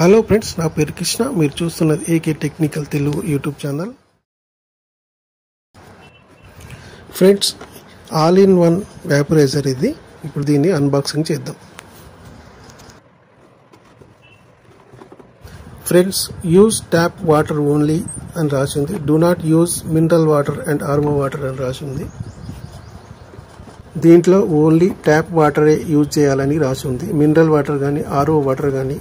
Hello friends, నా పేరు కృష్ణ. మీరు చూస్తున్నది AK technical Telugu YouTube channel. Friends, all in one vaporiser ఇది. ఇప్పుడు దీన్ని అన్బాక్సింగ్ చేద్దాం. Friends, use tap water only అని రాసింది. Do not use mineral water and RO water అని రాసింది. దీంట్లో ఓన్లీ ట్యాప్ వాటరే యూజ్ చేయాలని రాసి ఉంది. మినరల్ వాటర్ కానీ ఆర్ఓ వాటర్ కానీ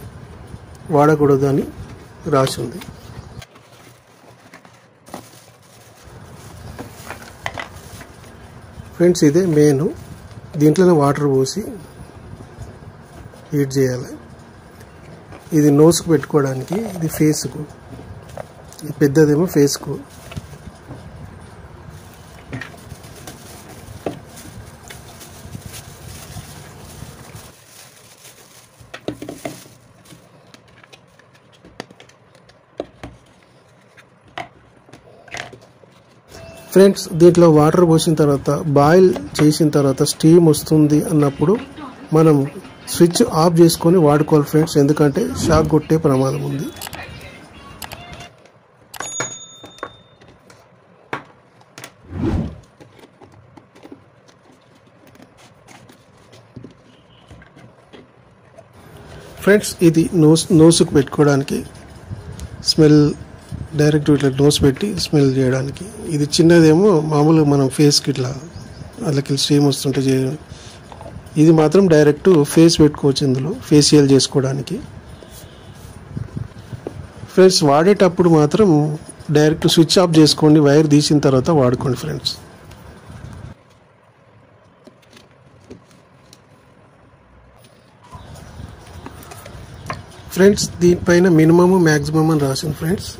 వాడకూడదు అని రాసి ఉంది. ఫ్రెండ్స్, ఇదే మెయిన్. దీంట్లోనే వాటర్ పోసి హీట్ చేయాలి. ఇది నోస్కు పెట్టుకోవడానికి, ఇది ఫేస్కు. ఇది పెద్దదేమో ఫేస్కు. ఫ్రెండ్స్, దీంట్లో వాటర్ పోసిన తర్వాత బాయిల్ చేసిన తర్వాత స్టీమ్ వస్తుంది అన్నప్పుడు మనం స్విచ్ ఆఫ్ చేసుకొని వాడుకోవాలి ఫ్రెండ్స్. ఎందుకంటే షాక్ కొట్టే ప్రమాదం ఉంది. ఫ్రెండ్స్, ఇది నోసుకు పెట్టుకోవడానికి, స్మెల్ డైరెక్ట్ ఇట్లా నోస్ పెట్టి స్మెల్ చేయడానికి. ఇది చిన్నదేమో మామూలుగా మనం ఫేస్కి ఇట్లా అట్లకి స్టీమ్ వస్తుంటే ఇది మాత్రం డైరెక్ట్ ఫేస్ పెట్టుకోవచ్చు. ఇందులో ఫేషియల్ చేసుకోవడానికి. ఫ్రెండ్స్, వాడేటప్పుడు మాత్రం డైరెక్ట్ స్విచ్ ఆఫ్ చేసుకోండి. వైర్ తీసిన తర్వాత వాడుకోండి ఫ్రెండ్స్. ఫ్రెండ్స్, దీనిపైన మినిమము మ్యాక్సిమం అని రాసింది ఫ్రెండ్స్.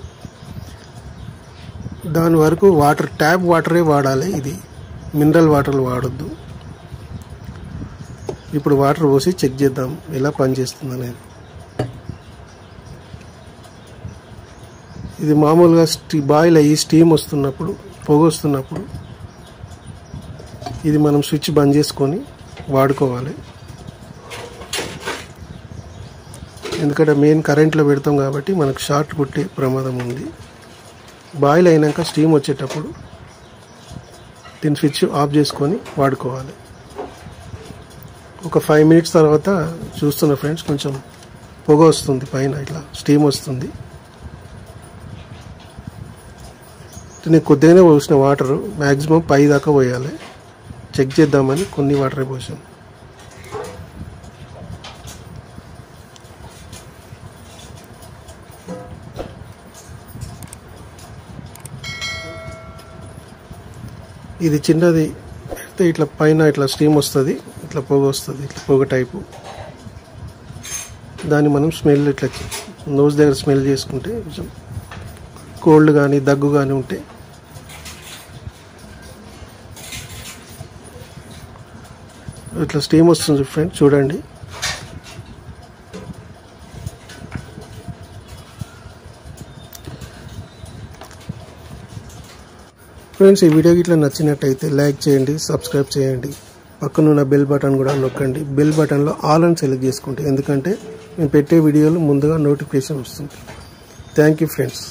దాని వరకు వాటర్, ట్యాప్ వాటరే వాడాలి. ఇది మినరల్ వాటర్లు వాడొద్దు. ఇప్పుడు వాటర్ పోసి చెక్ చేద్దాం ఎలా పనిచేస్తుంది అనేది. ఇది మామూలుగా బాయిల్ అయ్యి స్టీమ్ వస్తున్నప్పుడు, పొగ వస్తున్నప్పుడు ఇది మనం స్విచ్ బంద్ చేసుకొని వాడుకోవాలి. ఎందుకంటే మెయిన్ కరెంట్లో పెడతాం కాబట్టి మనకు షార్ట్ కొట్టే ప్రమాదం ఉంది. బాయిల్ అయినాక స్టీమ్ వచ్చేటప్పుడు దీన్ని స్విచ్ ఆఫ్ చేసుకొని వాడుకోవాలి. ఒక 5 minutes తర్వాత చూస్తున్న ఫ్రెండ్స్, కొంచెం పొగ వస్తుంది, పైన ఇట్లా స్టీమ్ వస్తుంది. నేను కొద్దిగానే పోసిన వాటర్, మ్యాక్సిమం 5 దాకా పోయాలి. చెక్ చేద్దామని కొన్ని వాటరే పోసాను. ఇది చిన్నది అయితే ఇట్లా పైన ఇట్లా స్టీమ్ వస్తుంది, ఇట్లా పొగ వస్తుంది, ఇట్లా పొగ టైపు. దాన్ని మనం స్మెల్ ఇట్లా నోస్ దగ్గర స్మెల్ చేసుకుంటే కొంచెం కోల్డ్ కానీ దగ్గు కానీ ఉంటే ఇట్లా స్టీమ్ వస్తుంది ఫ్రెండ్స్, చూడండి. ఫ్రెండ్స్, ఈ వీడియోకి ఇట్లా నచ్చినట్టయితే లైక్ చేయండి, సబ్స్క్రైబ్ చేయండి. పక్కనున్న బెల్ బటన్ కూడా నొక్కండి. బెల్ బటన్లో ఆల్ అని సెలెక్ట్ చేసుకోండి. ఎందుకంటే మేము పెట్టే వీడియోలు ముందుగా నోటిఫికేషన్ వస్తుంది. Thank you friends.